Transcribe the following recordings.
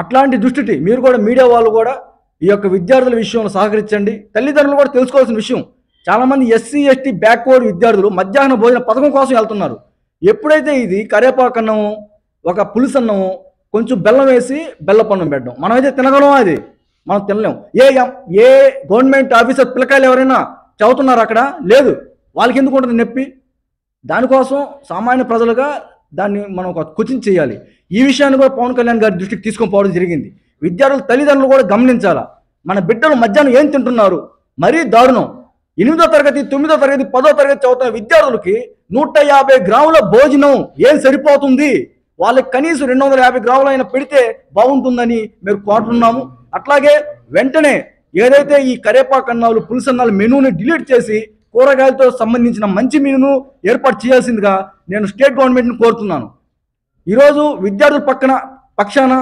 అట్లాంటి దుస్థితి మీరు కూడా మీడియా వాళ్ళు కూడా ఈ యొక్క విద్యార్థుల విషయంలో సహకరించండి. తల్లిదండ్రులు కూడా తెలుసుకోవాల్సిన విషయం, చాలామంది ఎస్సీ ఎస్టీ బ్యాక్వర్డ్ విద్యార్థులు మధ్యాహ్న భోజన పథకం కోసం వెళ్తున్నారు. ఎప్పుడైతే ఇది కరేపాకు అన్నము, ఒక పులుసు అన్నము, కొంచెం బెల్లం వేసి బెల్లపన్నం పెట్టడం, మనమైతే తినగలం, అది మనం తినలేం. ఏ గవర్నమెంట్ ఆఫీసర్ పిల్లకాయలు ఎవరైనా చదువుతున్నారు అక్కడ? లేదు. వాళ్ళకి ఎందుకు ఉంటుంది నొప్పి? దానికోసం సామాన్య ప్రజలుగా దాన్ని మనం ఒక క్వశ్చన్ చేయాలి. ఈ విషయాన్ని కూడా పవన్ కళ్యాణ్ గారి దృష్టికి తీసుకొని పోవడం జరిగింది. విద్యార్థులు తల్లిదండ్రులు కూడా గమనించాలా. మన బిడ్డలు మధ్యాహ్నం ఏం తింటున్నారు? మరీ దారుణం. 8వ తరగతి, 9వ తరగతి, 10వ తరగతి చదువుతున్న విద్యార్థులకి 150 గ్రాముల భోజనం ఏం సరిపోతుంది? వాళ్ళకి కనీసం 250 గ్రాములు అయినా పెడితే బాగుంటుందని మేము కోరుతున్నాము. అట్లాగే వెంటనే ఏదైతే ఈ కరేపాకు అన్నాలు, పులుసు అన్నాలు మెనూని డిలీట్ చేసి కూరగాయలతో సంబంధించిన మంచి మెనూను ఏర్పాటు చేయాల్సిందిగా నేను స్టేట్ గవర్నమెంట్ని కోరుతున్నాను. ఈరోజు విద్యార్థుల పక్షాన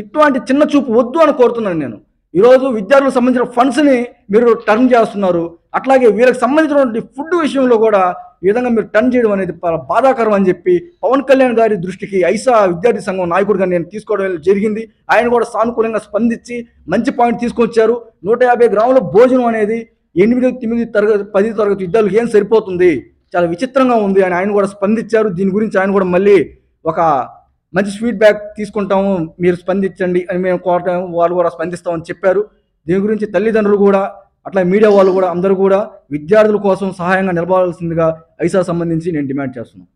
ఇటువంటి చిన్న చూపు వద్దు అని కోరుతున్నాను నేను. ఈరోజు విద్యార్థులకు సంబంధించిన ఫండ్స్ని మీరు టర్న్ చేస్తున్నారు. అట్లాగే వీళ్ళకి సంబంధించినటువంటి ఫుడ్ విషయంలో కూడా ఈ విధంగా మీరు టర్న్ చేయడం అనేది బాధాకరం అని చెప్పి పవన్ కళ్యాణ్ గారి దృష్టికి ఐసా విద్యార్థి సంఘం నాయకుడిగా నేను తీసుకోవడం జరిగింది. ఆయన కూడా సానుకూలంగా స్పందించి మంచి పాయింట్ తీసుకొచ్చారు. 150 గ్రాముల భోజనం అనేది 8, 9 తరగతి, 10 తరగతి విద్యార్థులకు ఏం సరిపోతుంది? చాలా విచిత్రంగా ఉంది అని ఆయన కూడా స్పందించారు. దీని గురించి ఆయన కూడా మళ్ళీ ఒక మంచి ఫీడ్బ్యాక్ తీసుకుంటాము, మీరు స్పందించండి అని మేము కోరటాము, వాళ్ళు కూడా స్పందిస్తామని చెప్పారు. దీని గురించి తల్లిదండ్రులు కూడా అట్లా మీడియా వాళ్ళు కూడా అందరూ కూడా విద్యార్థుల కోసం సహాయంగా నిలబడాల్సిందిగా ఐసా సంబంధించి నేను డిమాండ్ చేస్తున్నాను.